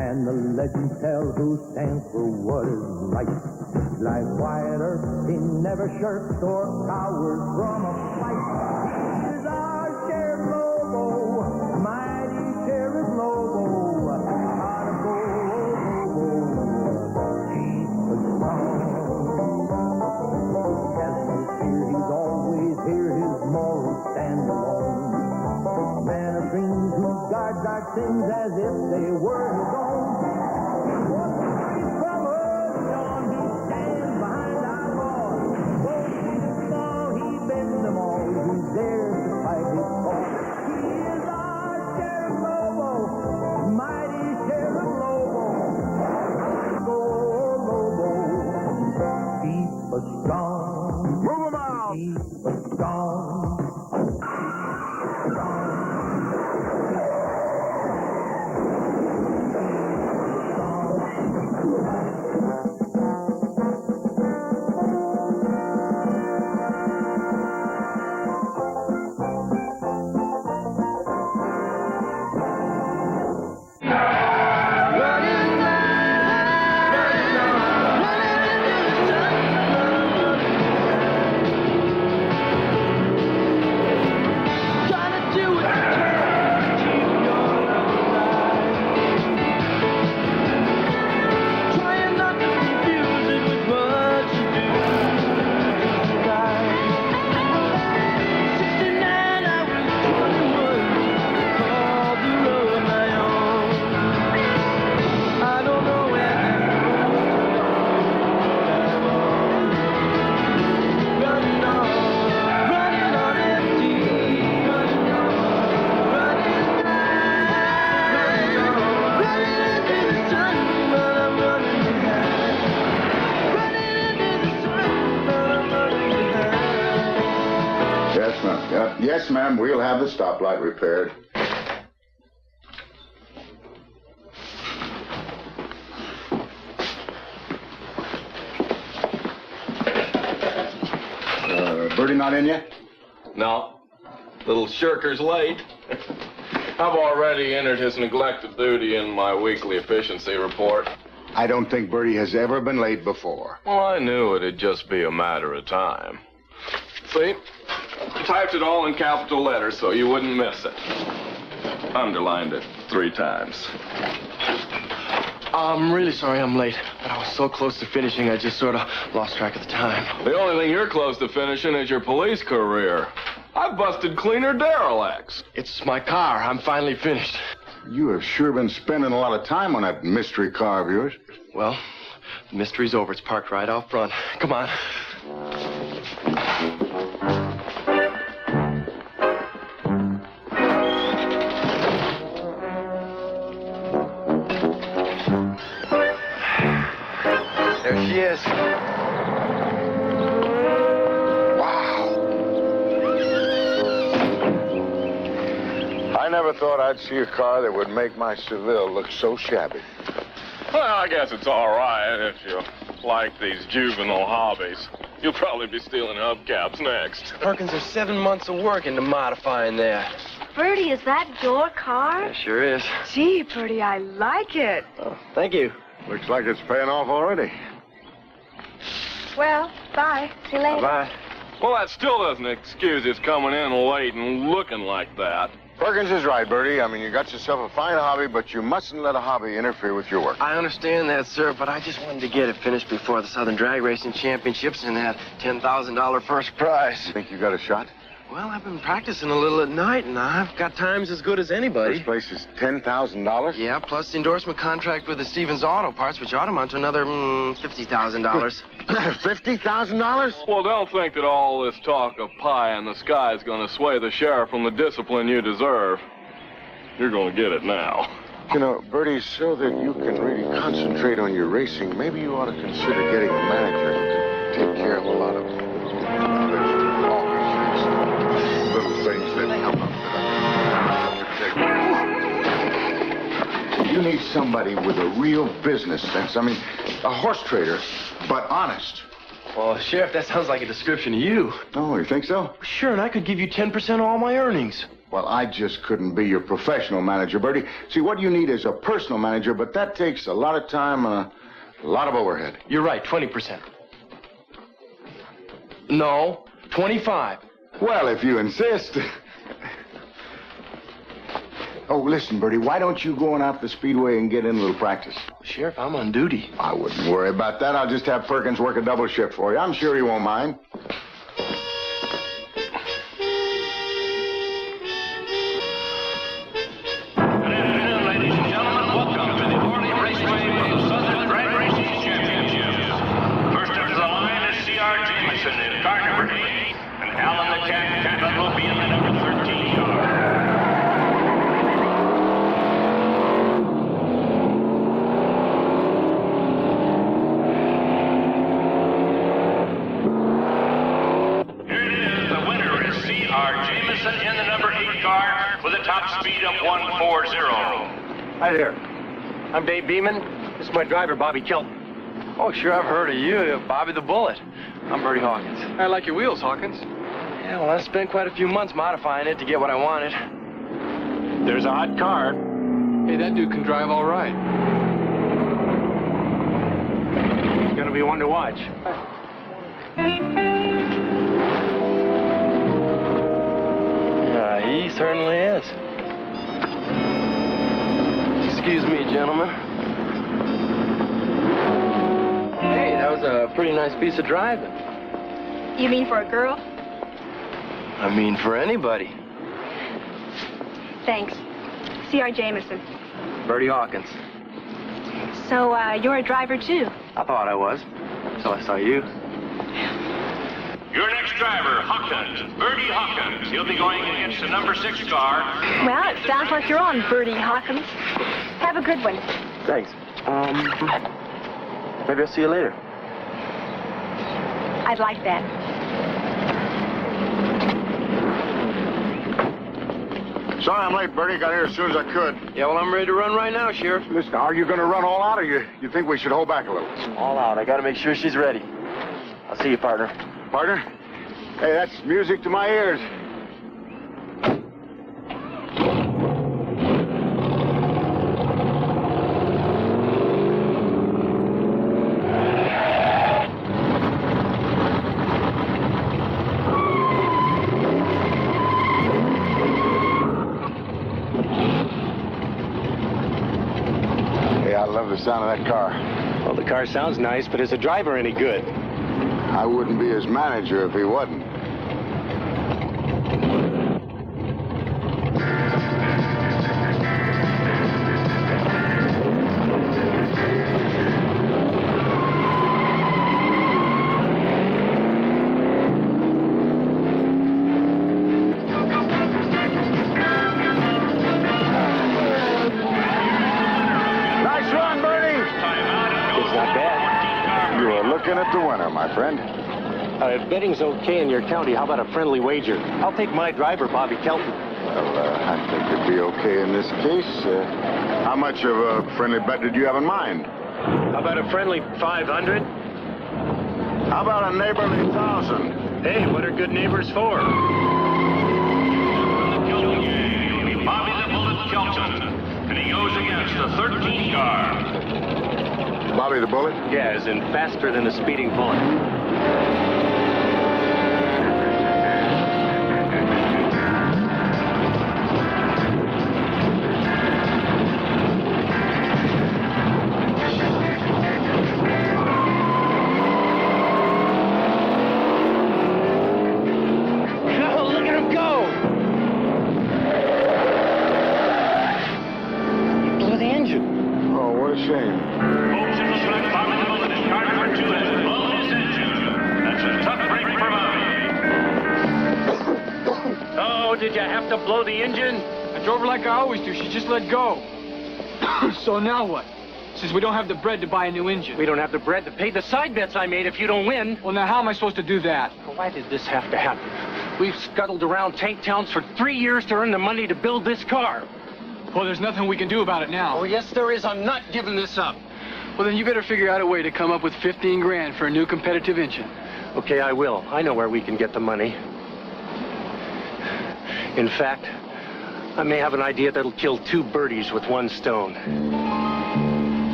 and the legends tell who stands for what is right. Like Wyatt Earp, he never shirks or cowers from a fight. He's our Sheriff Lobo, mighty Sheriff Lobo. Heart of gold, keep us strong. Yes, he's always here, his morals stand alone. A man of dreams who guards our sins as if they were his own. What street from earth on, he stands behind our laws. Both big and small, he bends them all. He's there to fight his cause. He is our Sheriff Lobo, mighty Sheriff Lobo. Go, Lobo, keep us strong. Move him out! Keep us strong. Yes, ma'am, we'll have the stoplight repaired. Birdie not in yet? No. Little shirker's late. I've already entered his neglected duty in my weekly efficiency report. I don't think Birdie has ever been late before. Well, I knew it'd just be a matter of time. See? I typed it all in capital letters so you wouldn't miss it. Underlined it 3 times. I'm really sorry I'm late, but I was so close to finishing I just sort of lost track of the time. The only thing you're close to finishing is your police career. I've busted cleaner derelicts. It's my car. I'm finally finished. You have sure been spending a lot of time on that mystery car of yours. Well, the mystery's over. It's parked right out front. Come on. There she is. Wow. I never thought I'd see a car that would make my Seville look so shabby. Well, I guess it's all right if you like these juvenile hobbies. You'll probably be stealing hubcaps next. Perkins, there's 7 months of work into modifying that. Birdie, is that your car? Yeah, sure is. Gee, Birdie, I like it. Oh, thank you. Looks like it's paying off already. Well, bye. See you later. Bye-bye. Well, that still doesn't excuse his coming in late and looking like that. Perkins is right, Birdie. I mean, you got yourself a fine hobby, but you mustn't let a hobby interfere with your work. I understand that, sir, but I just wanted to get it finished before the Southern Drag Racing Championships and that $10,000 first prize. Think you got a shot? Well, I've been practicing a little at night, and I've got times as good as anybody. This place is $10,000? Yeah, plus the endorsement contract with the Stevens Auto Parts, which ought to amount to another $50,000. $50,000? Well, don't think that all this talk of pie in the sky is going to sway the sheriff from the discipline you deserve. You're going to get it now. You know, Birdie, so that you can really concentrate on your racing, maybe you ought to consider getting a manager to take care of a lot of little things that help out. You need somebody with a real business sense. I mean, a horse trader, but honest. Well, Sheriff, that sounds like a description of you. Oh, you think so? Sure, and I could give you 10% of all my earnings. Well, I just couldn't be your professional manager, Birdie. See, what you need is a personal manager, but that takes a lot of time and a lot of overhead. You're right, 20%. No, 25. Well, if you insist. Oh, listen, Birdie, why don't you go on out to the speedway and get in a little practice? Sheriff, I'm on duty. I wouldn't worry about that. I'll just have Perkins work a double shift for you. I'm sure he won't mind. Hi there. I'm Dave Beeman. This is my driver, Bobby Kelton. Oh, sure, I've heard of you, Bobby the Bullet. I'm Birdie Hawkins. I like your wheels, Hawkins. Yeah, well, I spent quite a few months modifying it to get what I wanted. There's a hot car. Hey, that dude can drive all right. It's gonna be one to watch. Yeah, he certainly is. Excuse me, gentlemen. Hey, that was a pretty nice piece of driving. You mean for a girl? I mean, for anybody. Thanks. C.R. Jameson. Birdie Hawkins. So, you're a driver, too? I thought I was, till I saw you. Your next driver, Hawkins, Birdie Hawkins. He'll be going against the number 6 car. Well, it sounds like you're on, Birdie Hawkins. Have a good one. Thanks. Maybe I'll see you later. I'd like that. Sorry I'm late, Birdie. Got here as soon as I could. Yeah, well, I'm ready to run right now, Sheriff. Listen, are you going to run all out, or you think we should hold back a little? All out. I gotta make sure she's ready. I'll see you, partner. Partner? Hey, that's music to my ears. Hey, I love the sound of that car. Well, the car sounds nice, but is the driver any good? I wouldn't be his manager if he wasn't. Nice run, Birdie! It's not bad. You are looking at the winner, my friend. If betting's okay in your county, how about a friendly wager? I'll take my driver, Bobby Kelton. Well, I think it'd be okay in this case. How much of a friendly bet did you have in mind? How about a friendly 500? How about a neighborly 1,000? Hey, what are good neighbors for? Bobby the Bullet Kelton. And he goes against the 13 car. Bobby the Bullet? Yeah, as in faster than a speeding bullet. Did you have to blow the engine? I drove her like I always do. She just let go. So now what? Since we don't have the bread to buy a new engine. We don't have the bread to pay the side bets I made if you don't win. Well, now how am I supposed to do that? Why did this have to happen? We've scuttled around tank towns for 3 years to earn the money to build this car. Well, there's nothing we can do about it now. Oh, yes, there is. I'm not giving this up. Well, then you better figure out a way to come up with 15 grand for a new competitive engine. Okay, I will. I know where we can get the money. In fact, I may have an idea that'll kill 2 birdies with 1 stone.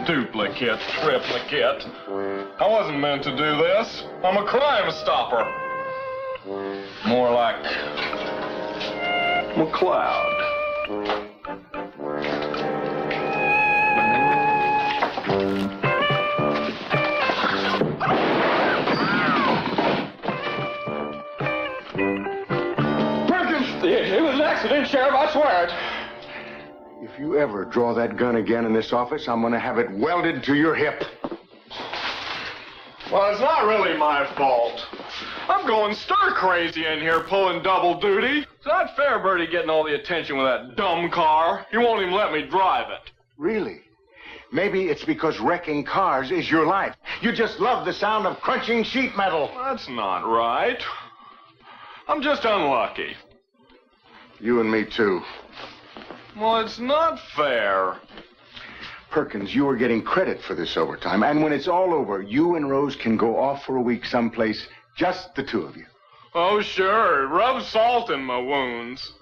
Duplicate, triplicate. I wasn't meant to do this. I'm a crime stopper. More like McCloud. Perkins! It was an accident, Sheriff, I swear it. If you ever draw that gun again in this office, I'm going to have it welded to your hip. Well, it's not really my fault. I'm going stir crazy in here pulling double duty. It's not fair, Birdie, getting all the attention with that dumb car. You won't even let me drive it. Really? Maybe it's because wrecking cars is your life. You just love the sound of crunching sheet metal. That's not right. I'm just unlucky. You and me, too. Well, it's not fair. Perkins, you are getting credit for this overtime, and when it's all over, you and Rose can go off for a week someplace, just the 2 of you. Oh, sure. Rub salt in my wounds.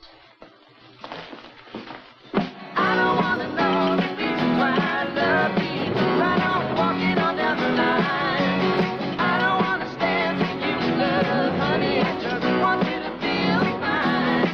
I don't want to know the reason why I love people right off walking on down the line. I don't want to stand for you, love, honey. I just want you to feel fine.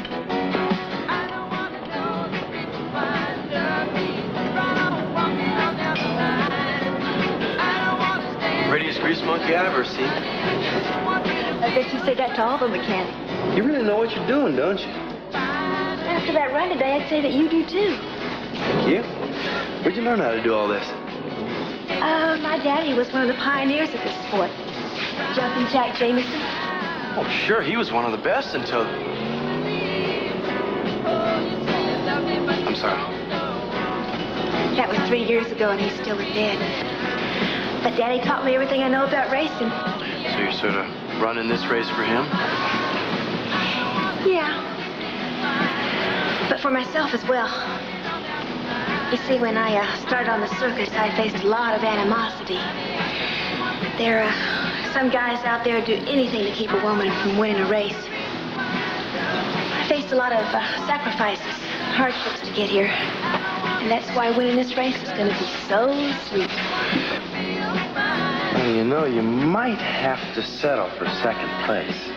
I don't want to know the reason why I love people right off walking on down the line. I don't want to stand. Prettiest grease monkey I've ever seen. I bet you say that to all the mechanics. You really know what you're doing, don't you? After that run today, I'd say that you do too. Thank you. Where'd you learn how to do all this? My daddy was one of the pioneers of this sport. Jumping Jack Jameson. Oh, sure, he was one of the best until... I'm sorry. That was 3 years ago, and he's still dead. But Daddy taught me everything I know about racing. So you're sort of running this race for him? Yeah. But for myself as well. You see, when I started on the circus, I faced a lot of animosity. There are some guys out there who do anything to keep a woman from winning a race. I faced a lot of sacrifices, hardships to get here. And that's why winning this race is going to be so sweet. Well, you know, you might have to settle for second place.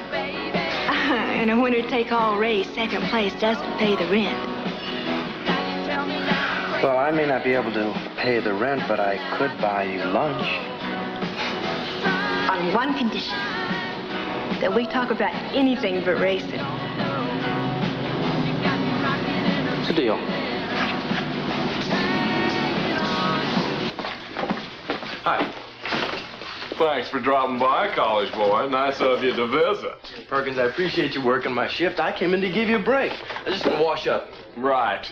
In a winner-take-all race, second place doesn't pay the rent. Well, I may not be able to pay the rent, but I could buy you lunch. On one condition. That we talk about anything but racing. It's a deal. Hi. Thanks for dropping by, college boy. Nice of you to visit. Perkins, I appreciate you working my shift. I came in to give you a break. I just want to wash up. Right.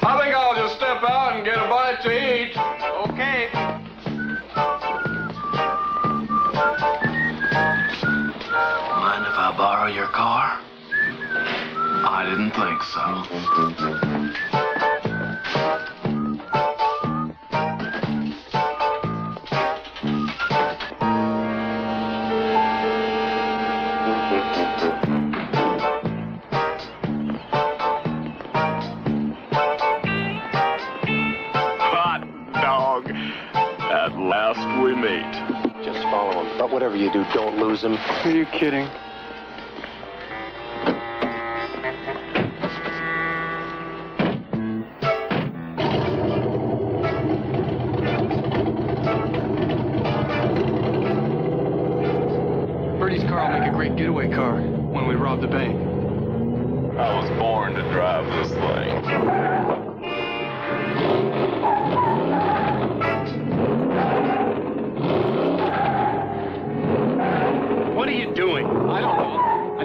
I think I'll just step out and get a bite to eat. Okay. Mind if I borrow your car? I didn't think so. At last we meet. Just follow him. But whatever you do, don't lose him. Are you kidding? Birdie's car will make a great getaway car when we rob the bank. I was born to drive this thing. What are you doing? I don't know.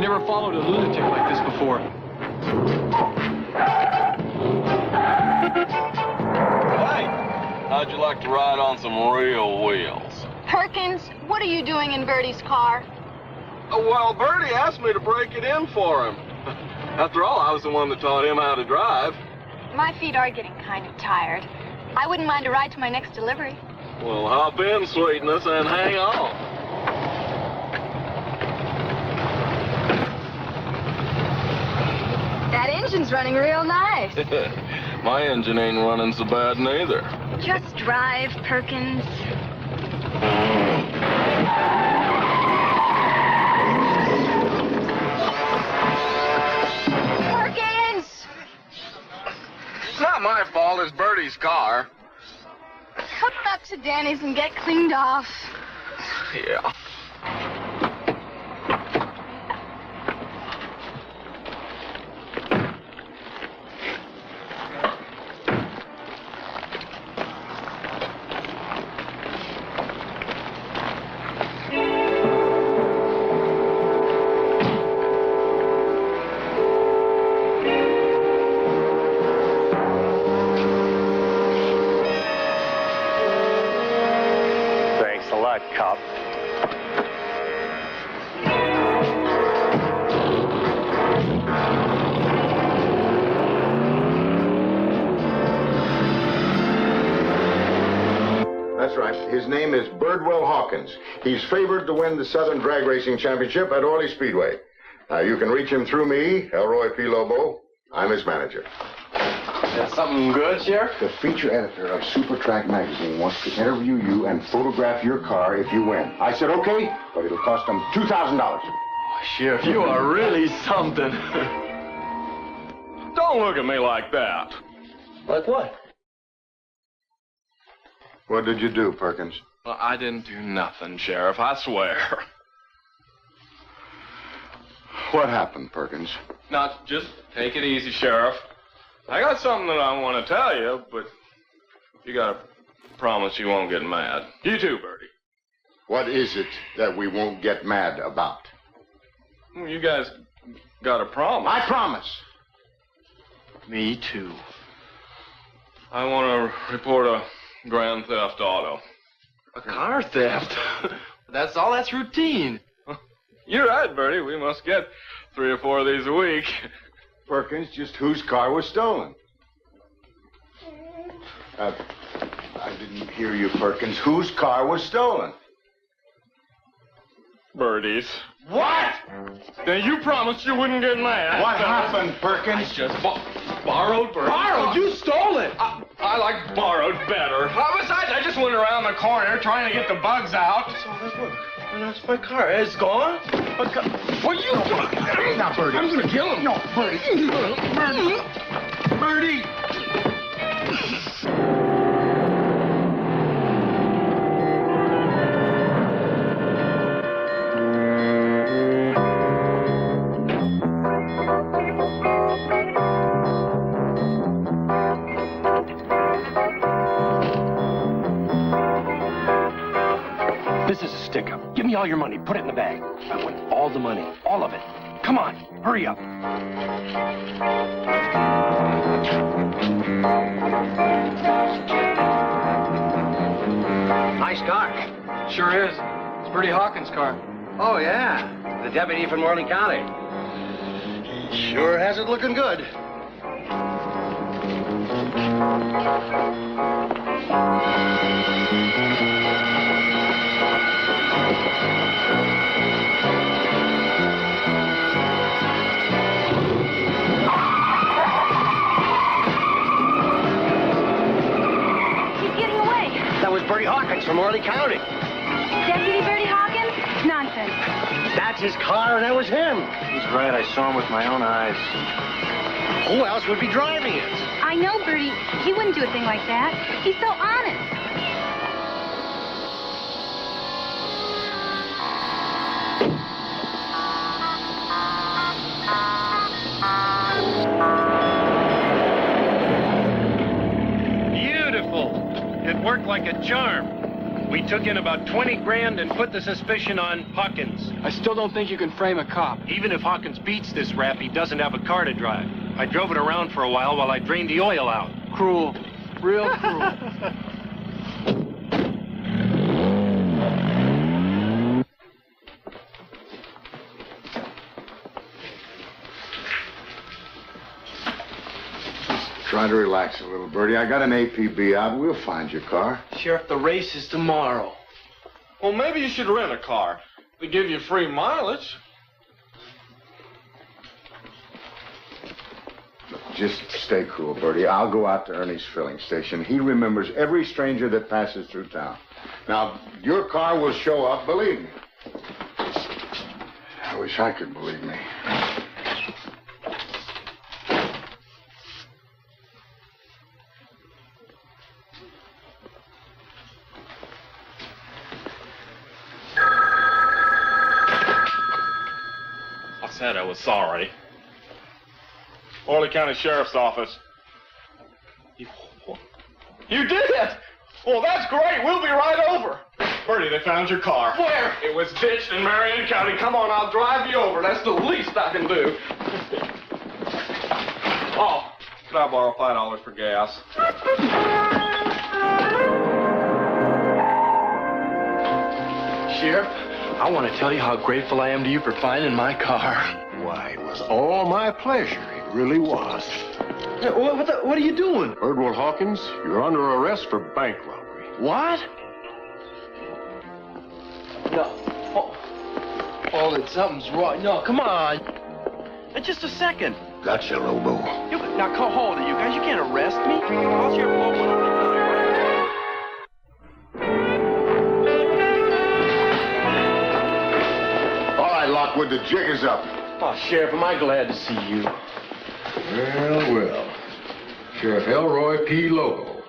like to ride on some real wheels. Perkins, what are you doing in Birdie's car? Well, Birdie asked me to break it in for him. After all, I was the one that taught him how to drive. My feet are getting kind of tired. I wouldn't mind a ride to my next delivery. Well, hop in, sweetness, and hang on. That engine's running real nice. My engine ain't running so bad neither. Just drive, Perkins. Perkins! It's not my fault, it's Birdie's car. Hook up to Danny's and get cleaned off. Yeah. Thanks a lot, cop. That's right. His name is Birdwell Hawkins. He's favored to win the Southern Drag Racing Championship at Orley Speedway. Now, you can reach him through me, Elroy P. Lobo. I'm his manager. That's something good, Sheriff? The feature editor of Super Track magazine wants to interview you and photograph your car if you win. I said, okay, but it'll cost him $2,000. Oh, Sheriff, you are really something. Don't look at me like that. Like what? What did you do, Perkins? Well, I didn't do nothing, Sheriff, I swear. What happened, Perkins? Now, just take it easy, Sheriff. I got something that I want to tell you, but you got to promise you won't get mad. You too, Birdie. What is it that we won't get mad about? You guys got a promise. I promise. Me too. I want to report a grand theft auto. A car theft? That's routine. You're right, Birdie. We must get 3 or 4 of these a week. Perkins, just whose car was stolen? I didn't hear you, Perkins. Whose car was stolen? Birdie's. What? Now, you promised you wouldn't get mad. What happened, Perkins? Just borrowed Birdie. Borrowed? You stole it! I like borrowed better. Besides, I just went around the corner trying to get the bugs out. And that's my car. It's gone? What are you doing? Now, Birdie. I'm gonna kill him. No, Birdie. Birdie! This is a stick-up. Give me all your money. Put it in the bag. I want all the money. All of it. Come on. Hurry up. Nice car. Sure is. It's Birdie Hawkins' car. Oh, yeah. The deputy from Morley County. Sure has it looking good. That was Birdie Hawkins from Morley County. Deputy Birdie Hawkins? Nonsense. That's his car, and that was him. He's right. I saw him with my own eyes. Who else would be driving it? I know, Birdie. He wouldn't do a thing like that. He's so honest. Beautiful. It worked like a charm. We took in about 20 grand and put the suspicion on Hawkins. I still don't think you can frame a cop. Even if Hawkins beats this rap, he doesn't have a car to drive. I drove it around for a while I drained the oil out. Cruel. Real cruel. Try to relax a little, Birdie. I got an APB out. We'll find your car. Sheriff, the race is tomorrow. Well, maybe you should rent a car. They give you free mileage. Look, just stay cool, Birdie. I'll go out to Ernie's filling station. He remembers every stranger that passes through town. Now, your car will show up, believe me. I wish I could believe me. I said I was sorry. Orly County Sheriff's Office. You did it! Well, that's great. We'll be right over. Birdie, they found your car. Where? It was ditched in Marion County. Come on, I'll drive you over. That's the least I can do. Oh, could I borrow $5 for gas? Sheriff, I want to tell you how grateful I am to you for finding my car. Why, it was all my pleasure. It really was. Hey, what are you doing? Birdwell Hawkins, you're under arrest for bank robbery. What? No. Oh, that something's wrong. No, come on. Just a second. Gotcha, Lobo. Now, hold it, you guys. You can't arrest me. I'll Sheriff Lobo. All right, Lockwood, the jig is up. Oh, Sheriff, am I glad to see you. Well. Sheriff Elroy P. Lobo.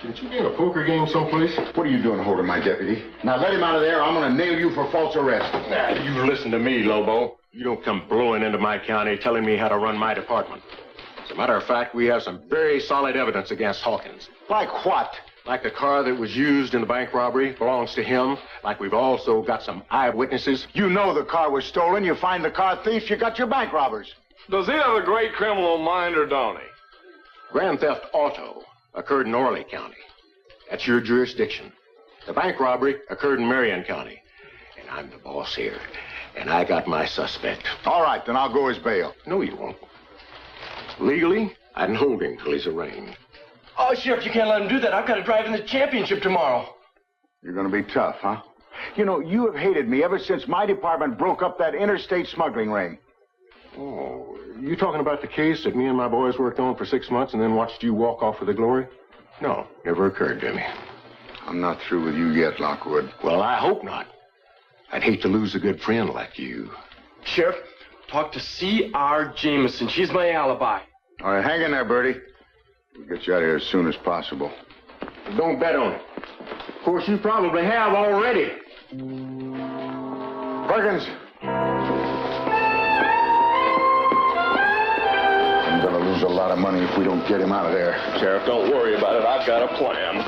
Didn't you be in a poker game someplace? What are you doing holding my deputy? Now let him out of there or I'm going to nail you for false arrest. Now, you listen to me, Lobo. You don't come blowing into my county telling me how to run my department. As a matter of fact, we have some very solid evidence against Hawkins. Like what? Like the car that was used in the bank robbery belongs to him. Like we've also got some eyewitnesses. You know the car was stolen. You find the car thief, you got your bank robbers. Does he have a great criminal mind or don't he? Grand theft auto occurred in Orly County. That's your jurisdiction. The bank robbery occurred in Marion County. And I'm the boss here. And I got my suspect. All right, then I'll go as bail. No, you won't. Legally, I can hold him till he's arraigned. Oh, Sheriff, you can't let him do that. I've got to drive in the championship tomorrow. You're going to be tough, huh? You know, you have hated me ever since my department broke up that interstate smuggling ring. Oh, you talking about the case that me and my boys worked on for 6 months and then watched you walk off with the glory? No, never occurred to me. I'm not through with you yet, Lockwood. Well, I hope not. I'd hate to lose a good friend like you. Sheriff, talk to C.R. Jameson. She's my alibi. All right, hang in there, Birdie. We'll get you out of here as soon as possible. Don't bet on it. Of course, you probably have already. Perkins. I'm going to lose a lot of money if we don't get him out of there. Sheriff, don't worry about it. I've got a plan.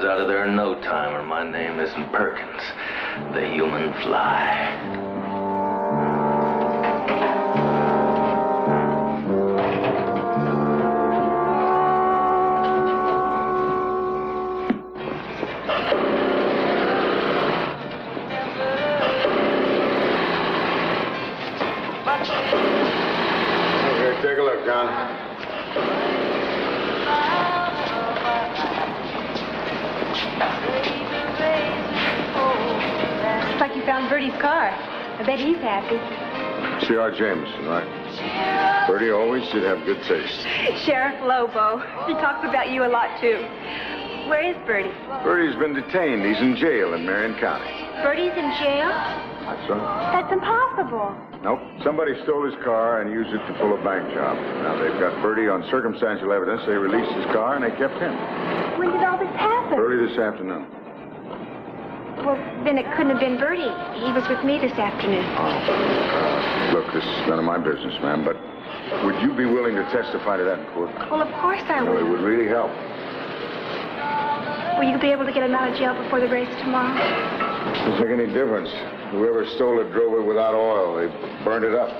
Out of there in no time, or my name isn't Perkins, the human fly. Here, take a look, John. Looks like you found Birdie's car. I bet he's happy. C.R. Jameson, right? Birdie always did have good taste. Sheriff Lobo. He talks about you a lot, too. Where is Birdie? Birdie's been detained. He's in jail in Marion County. Birdie's in jail? That's right. That's impossible. Nope. Somebody stole his car and used it to pull a bank job. Now, they've got Birdie on circumstantial evidence. They released his car and they kept him. When did all this happen? Early this afternoon. Well, then it couldn't have been Birdie. He was with me this afternoon. Look, this is none of my business, ma'am, but would you be willing to testify to that in court? Well, of course I No, it will. would really help. Will you be able to get him out of jail before the race tomorrow? Doesn't make any difference. Whoever stole it drove it without oil. They burned it up.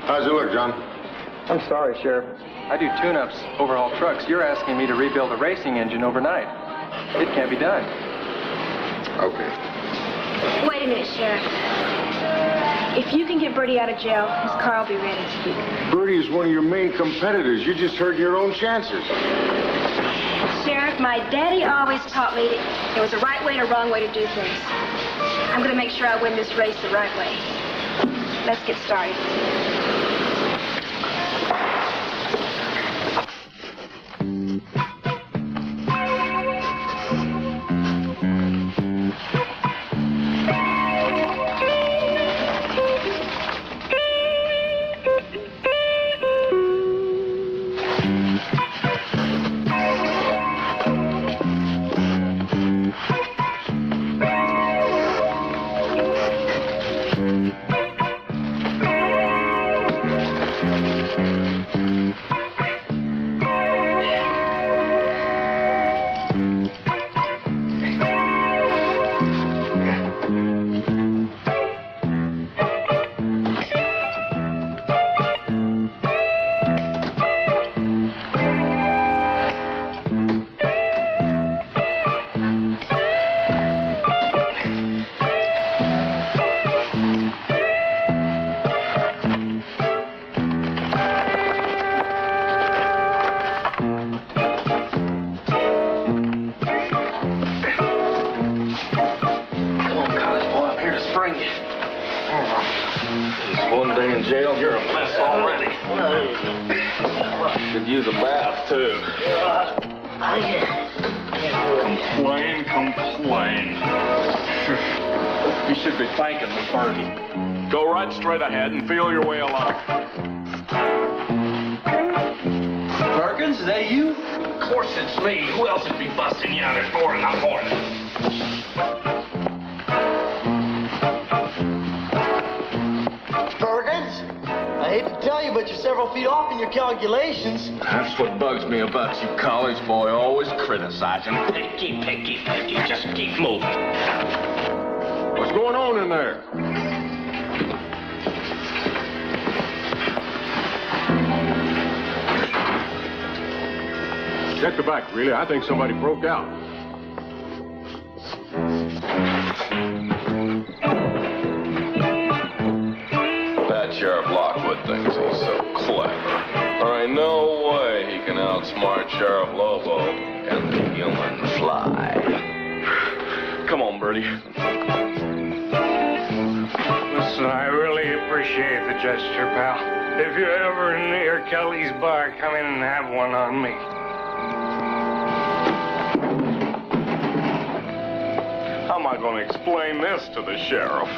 How's it look, John? I'm sorry, Sheriff. I do tune-ups, overhaul trucks. You're asking me to rebuild a racing engine overnight. It can't be done. Okay. Wait a minute, Sheriff. If you can get Birdie out of jail, his car will be ready. Birdie is one of your main competitors. You just heard your own chances. Sheriff, my daddy always taught me that there was a right way and a wrong way to do things. I'm going to make sure I win this race the right way. Let's get started. One day in jail, you're a mess already. Could use a bath, too. Complain. You should be thanking me, Birdie. Go right straight ahead and feel your way along. Perkins, is that you? Of course it's me. Who else would be busting you out at 4 in the morning? I hate to tell you, but you're several feet off in your calculations. That's what bugs me about you, college boy. Always criticizing. Picky. Just keep moving. What's going on in there? Check the back, really. I think somebody broke out. That Sheriff Lockwood thinks he's so clever. There ain't no way he can outsmart Sheriff Lobo and the human fly. Come on, Birdie. Listen, I really appreciate the gesture, pal. If you're ever near Kelly's bar, come in and have one on me. How am I going to explain this to the sheriff?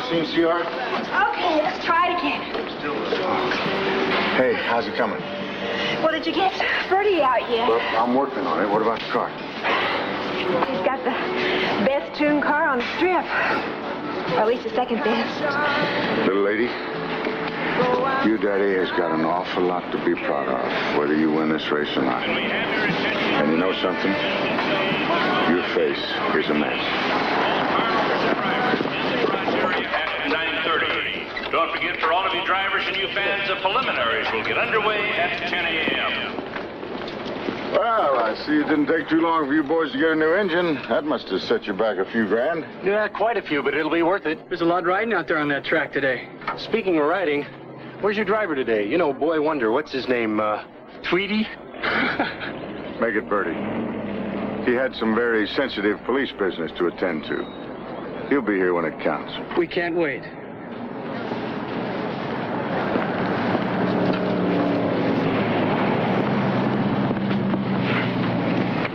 Seen Seahart? Okay, let's try it again. Hey, how's it coming? Well, did you get Birdie out yet? Well, I'm working on it. What about the car? He's got the best tuned car on the strip. Or at least the second best. Little lady, your daddy has got an awful lot to be proud of, whether you win this race or not. And you know something? Your face is a mess. 9:30. Don't forget, for all of you drivers and you fans, the preliminaries will get underway at 10 a.m. Well, I see it didn't take too long for you boys to get a new engine. That must have set you back a few grand. Yeah, quite a few, but it'll be worth it. There's a lot riding out there on that track today. Speaking of riding, where's your driver today? You know, boy wonder, what's his name, Tweety? Make it Birdie. He had some very sensitive police business to attend to. He'll be here when it counts. We can't wait.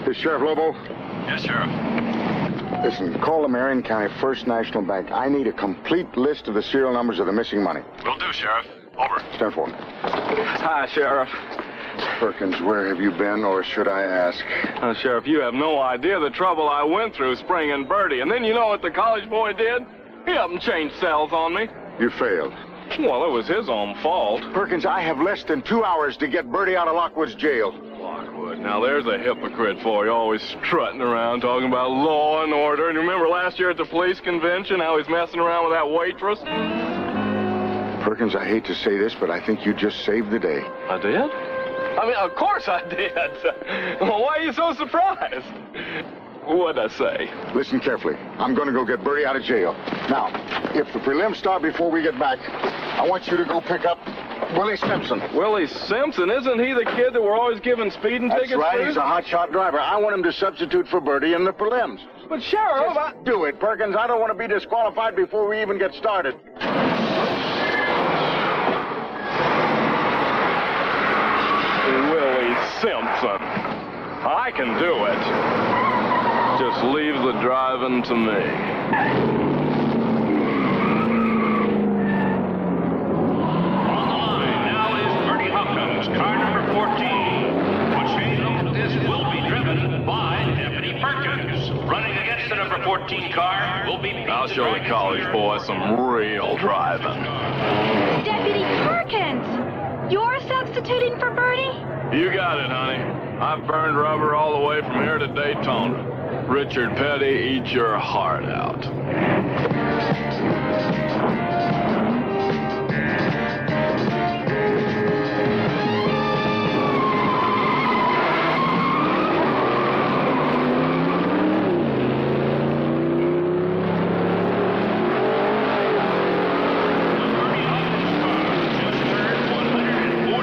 This Sheriff Lobo? Yes, Sheriff. Listen, call the Marion County First National Bank. I need a complete list of the serial numbers of the missing money. Will do, Sheriff. Over. Stand for me. Hi, Sheriff. Perkins, where have you been, or should I ask? Sheriff, you have no idea the trouble I went through springing Birdie. And then you know what the college boy did? He up and changed cells on me. You failed. Well, it was his own fault. Perkins, I have less than 2 hours to get Birdie out of Lockwood's jail. Lockwood. Now, there's a hypocrite for you, always strutting around talking about law and order. And you remember last year at the police convention, how he's messing around with that waitress? Perkins, I hate to say this, but I think you just saved the day. I did? I mean, of course I did. Well, why are you so surprised? What'd I say? Listen carefully. I'm going to go get Birdie out of jail. Now, if the prelims start before we get back, I want you to go pick up Willie Simpson. Willie Simpson? Isn't he the kid that we're always giving speeding tickets to? That's right. He's a hotshot driver. I want him to substitute for Birdie in the prelims. But, Sheriff, Just do it, Perkins. I don't want to be disqualified before we even get started. Willie Simpson. I can do it. Just leave the driving to me. On the line now is Birdie Hawkins, car number 14. Which this will be driven by Deputy Perkins. Running against the number 14 car will be... I'll show the college boy some real driving. Deputy Perkins! You're substituting for Birdie? You got it, honey. I've burned rubber all the way from here to Daytona. Richard Petty, eat your heart out.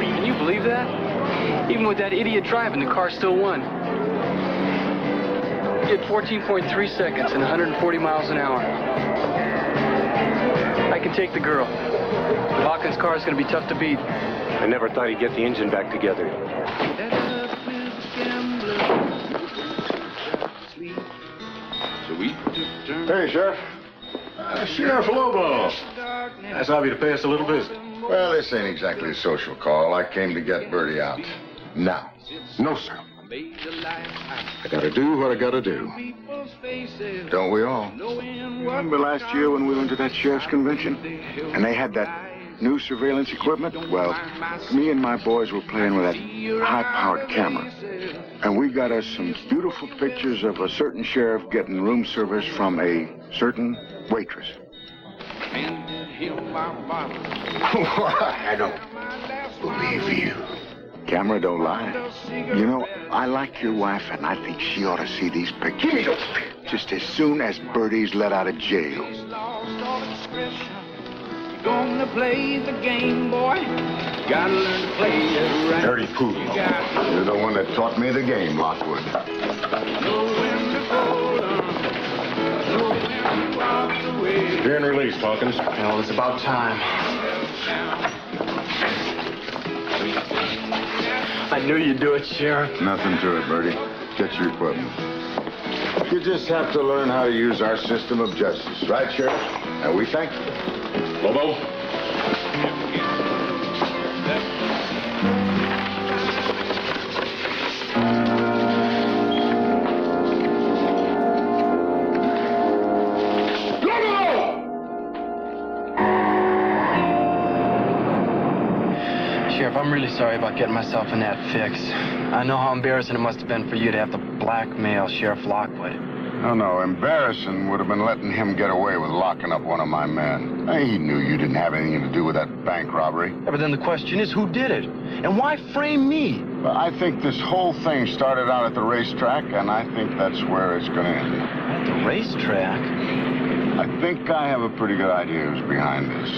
Can you believe that? Even with that idiot driving, the car still won. Did 14.3 seconds and 140 miles an hour. I can take the girl. Hawkins' car is going to be tough to beat. I never thought he'd get the engine back together. Hey, Sheriff. Sheriff Lobo. That's obvious to pay us a little visit. Well, this ain't exactly a social call. I came to get Birdie out. Now. No, sir. I gotta do what I gotta do. Don't we all? Remember last year when we went to that sheriff's convention? And they had that new surveillance equipment? Well, me and my boys were playing with that high-powered camera. And we got us some beautiful pictures of a certain sheriff getting room service from a certain waitress. I don't believe you. Camera don't lie. You know, I like your wife, and I think she ought to see these pictures. Give me those pictures. Just as soon as Birdie's let out of jail. Gonna play the game, boy. Gotta learn to play it right. Dirty poodle. You're the one that taught me the game, Lockwood. Being released, Hawkins. Well, it's about time. I knew you'd do it, Sheriff. Nothing to it, Birdie. Get your equipment. You just have to learn how to use our system of justice. Right, Sheriff? And we thank you. Lobo? Sheriff, I'm really sorry about getting myself in that fix. I know how embarrassing it must have been for you to have to blackmail Sheriff Lockwood. No, embarrassing would have been letting him get away with locking up one of my men. He knew you didn't have anything to do with that bank robbery. Yeah, but then the question is, who did it? And why frame me? I think this whole thing started out at the racetrack, and I think that's where it's going to end. At the racetrack? I think I have a pretty good idea who's behind this.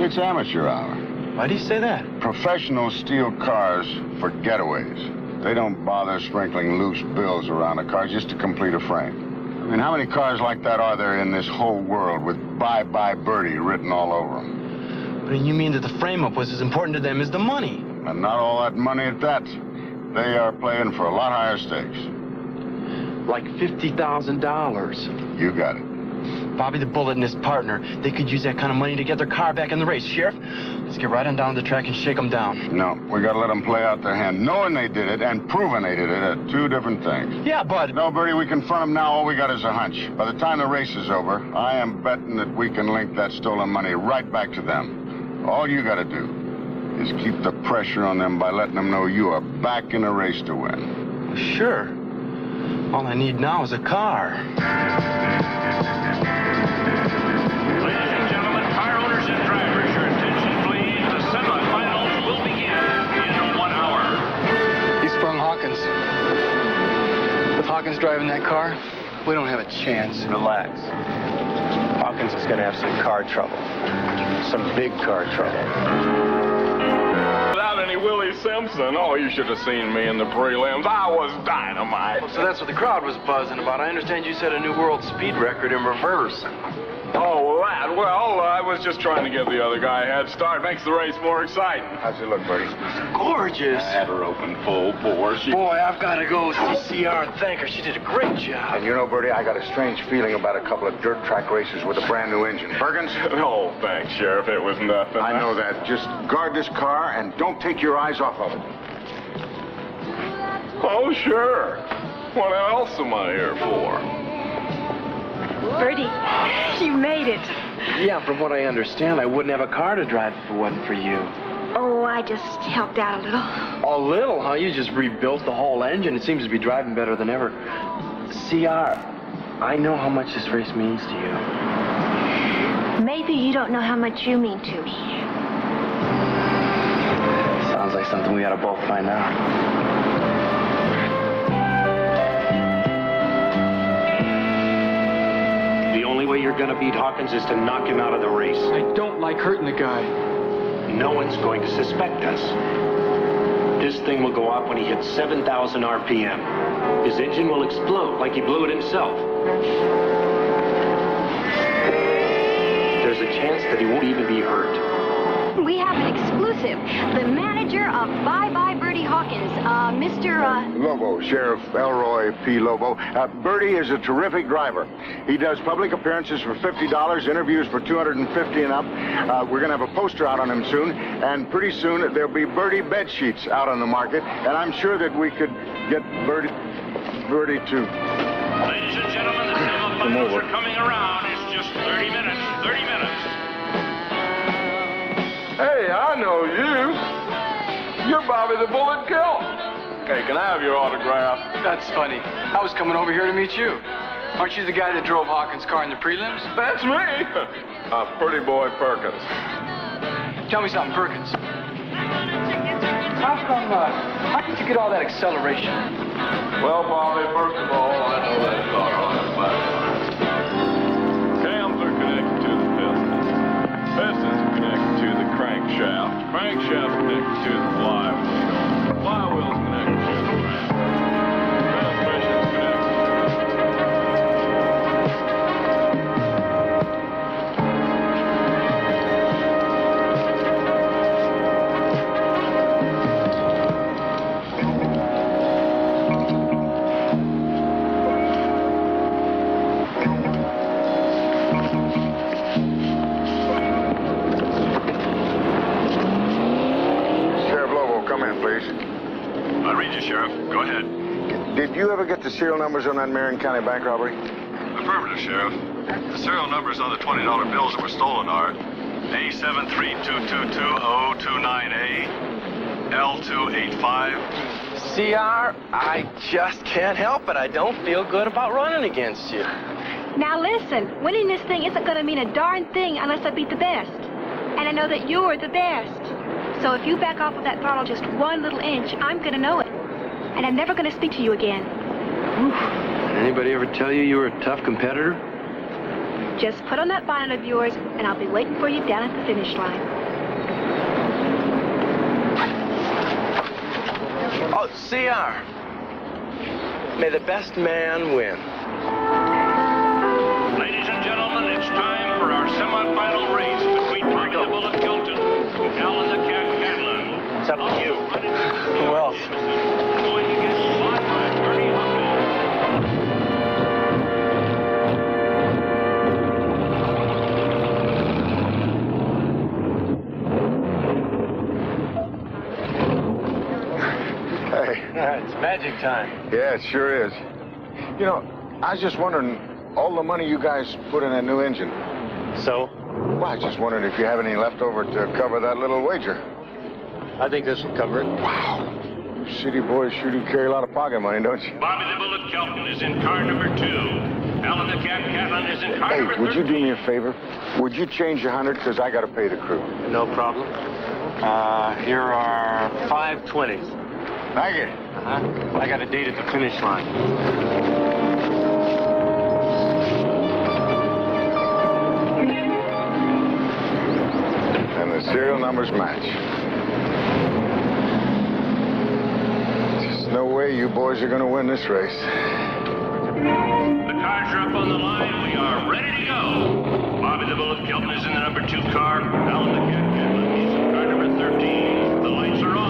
It's amateur hour. Why do you say that? Professionals steal cars for getaways. They don't bother sprinkling loose bills around a car just to complete a frame. I mean, how many cars like that are there in this whole world with bye-bye Birdie written all over them? But you mean that the frame-up was as important to them as the money? And not all that money at that. They are playing for a lot higher stakes. Like $50,000. You got it. Bobby the Bullet and his partner, they could use that kind of money to get their car back in the race. Sheriff, let's get right on down to the track and shake them down. No, we gotta let them play out their hand. Knowing they did it and proving they did it are two different things. Yeah, but... No, Birdie, we confront them now. All we got is a hunch. By the time the race is over, I am betting that we can link that stolen money right back to them. All you gotta do is keep the pressure on them by letting them know you are back in the race to win. Sure. All I need now is a car. Ladies and gentlemen, car owners and drivers, your attention please. The semifinals will begin in 1 hour. He sprung Hawkins. With Hawkins driving that car, we don't have a chance. Relax. Hawkins is going to have some car trouble. Some big car trouble. Without any Willie Simpson, oh, you should have seen me in the prelims. I was dynamite. So that's what the crowd was buzzing about. I understand you set a new world speed record in reverse. Oh, that? Well, I was just trying to give the other guy a head start. Makes the race more exciting. How's it look, Birdie? Gorgeous. I had her open full bore. Boy, I've got to go see CR and thank her. She did a great job. And you know, Birdie, I got a strange feeling about a couple of dirt track races with a brand new engine. Perkins? Oh, thanks, Sheriff. It was nothing. I know that. Just guard this car and don't take your eyes off of it. Oh, sure. What else am I here for? Birdie, you made it. Yeah, from what I understand, I wouldn't have a car to drive if it wasn't for you. Oh, I just helped out a little. A little, huh? You just rebuilt the whole engine. It seems to be driving better than ever. CR, I know how much this race means to you. Maybe you don't know how much you mean to me. Sounds like something we ought to both find out. The only way you're gonna beat Hawkins is to knock him out of the race. I don't like hurting the guy. No one's going to suspect us. This thing will go off when he hits 7,000 RPM. His engine will explode like he blew it himself. There's a chance that he won't even be hurt. We have an exclusive. The manager of Bye Bye Birdie Hawkins, Mr. Lobo, Sheriff Elroy P. Lobo. Birdie is a terrific driver. He does public appearances for $50, interviews for $250 and up. We're going to have a poster out on him soon, and pretty soon there'll be Birdie bed sheets out on the market, and I'm sure that we could get Birdie to... Ladies and gentlemen, the semifinals are coming around. It's just 30 minutes. 30 minutes. Hey, I know you. You're Bobby the Bullet Kill. Hey, can I have your autograph? That's funny. I was coming over here to meet you. Aren't you the guy that drove Hawkins' car in the prelims? That's me. Pretty boy Perkins. Tell me something, Perkins. How did you get all that acceleration? Well, Bobby, first of all, I know that car on the platform. Cams are connected to the pistons. Pistons are connected to the crankshaft. Crankshaft connected to the flywheel. Flywheel's connected to the ram. Transmission's connected. Sheriff. Go ahead. Did you ever get the serial numbers on that Marion County bank robbery? Affirmative, Sheriff. The serial numbers on the $20 bills that were stolen are A73222-029A, L285. CR, I just can't help it. I don't feel good about running against you. Now listen, winning this thing isn't going to mean a darn thing unless I beat the best. And I know that you're the best. So if you back off of that throttle just one little inch, I'm gonna know it. And I'm never gonna speak to you again. Did anybody ever tell you were a tough competitor? Just put on that bonnet of yours, and I'll be waiting for you down at the finish line. Oh, CR. May the best man win. Ladies and gentlemen, it's time for our semifinal race between Bobby the Bullet Kelton and Alan the Cat Catlin. It's up to you. Who else? Going to get fought by Birdie Hawkins. Hey. It's magic time. Yeah, it sure is. You know, I was just wondering, all the money you guys put in that new engine. So? Well, I was just wondering if you have any left over to cover that little wager. I think this will cover it. Wow. City boys sure do carry a lot of pocket money, don't you? Bobby the Bullet Kelton is in car number 2. Alan the Cat Catlin is in car number 13. Hey, would you do me a favor? Would you change your 100? Because I got to pay the crew. No problem. Here are 520s. Thank you. I got a date at the finish line. And the serial numbers match. There's no way you boys are going to win this race. The cars are up on the line. We are ready to go. Bobby the Bullet Kelton is in the number 2 car. Alan the Cat Catlin is in car number 13. The lights are on.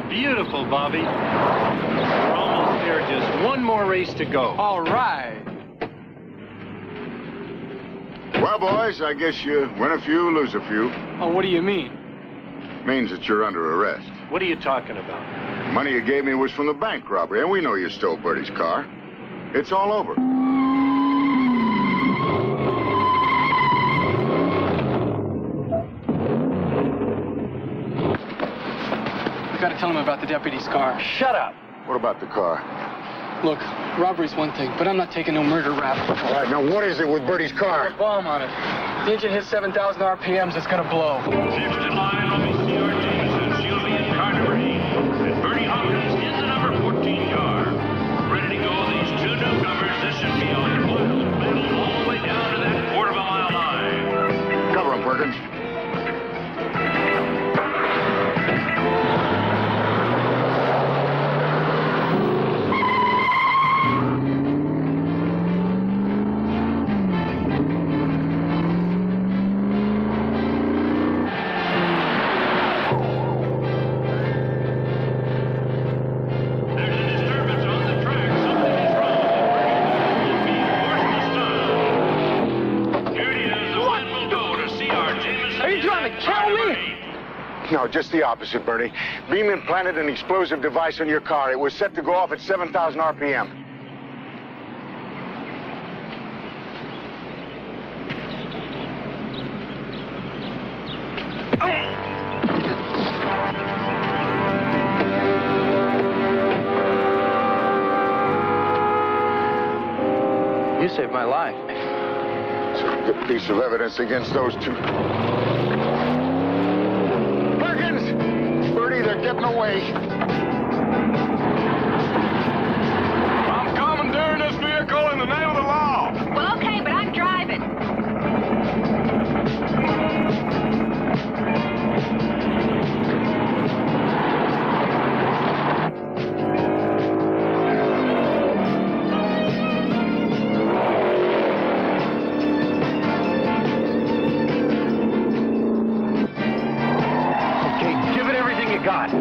Beautiful, Bobby. We're almost there. Just one more race to go. All right. Well, boys, I guess you win a few, lose a few. Oh, what do you mean? Means that you're under arrest. What are you talking about? Money you gave me was from the bank robbery, and we know you stole Birdie's car. It's all over. Gotta tell him about the deputy's car. Shut up. What about the car? Look, robbery's one thing, but I'm not taking no murder rap. All right, now what is it with Birdie's car? There's a bomb on it. The engine hits 7,000 RPMs, it's gonna blow. Next in line will be CR Jameson. She'll be in car number 8. And Birdie Hawkins in the number 14 car. Ready to go, these two newcomers. This should be on middle all the way down to that quarter-of-a-mile line. Cover him, Perkins. No, just the opposite, Birdie. Beeman planted an explosive device on your car. It was set to go off at 7,000 RPM. You saved my life. It's a good piece of evidence against those two. Birdie, they're getting away. I'm commandeering this vehicle in the name of the law. Well, okay, but I'm driving. Okay, give it everything you got.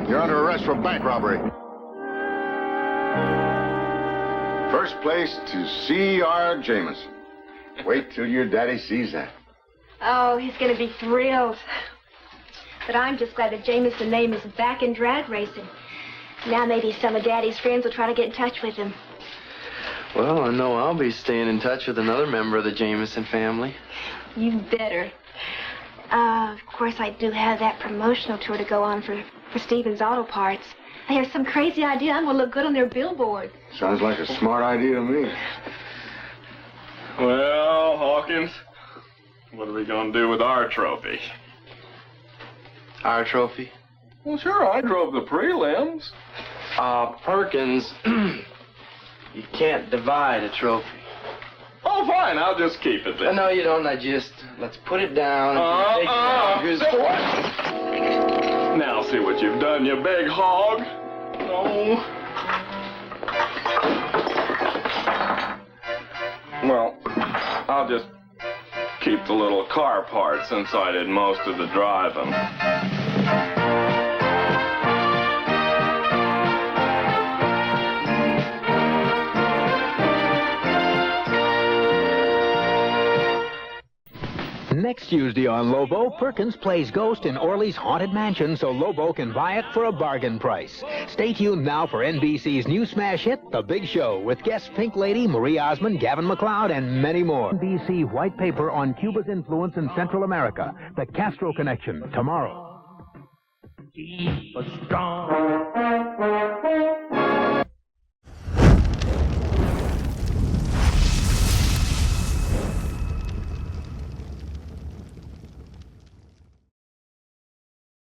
You're under arrest for bank robbery. First place to C.R. Jameson. Wait till your daddy sees that. Oh, he's going to be thrilled. But I'm just glad that Jameson's name is back in drag racing. Now maybe some of Daddy's friends will try to get in touch with him. Well, I know I'll be staying in touch with another member of the Jameson family. You better. Of course, I do have that promotional tour to go on for Stevens Auto Parts. They have some crazy idea I'm going to look good on their billboard. Sounds like a smart idea to me. Well, Hawkins, what are we going to do with our trophy? Our trophy? Well, sure, I drove the prelims. Perkins, you can't divide a trophy. Oh, fine, I'll just keep it then. No, you don't. Let's put it down. Now see what you've done, you big hog. No. Well, I'll just keep the little car part since I did most of the driving. Next Tuesday on Lobo, Perkins plays Ghost in Orly's haunted mansion so Lobo can buy it for a bargain price. Stay tuned now for NBC's new smash hit, The Big Show, with guests Pink Lady, Marie Osmond, Gavin McLeod, and many more. NBC White Paper on Cuba's influence in Central America, The Castro Connection, tomorrow. Keep us strong.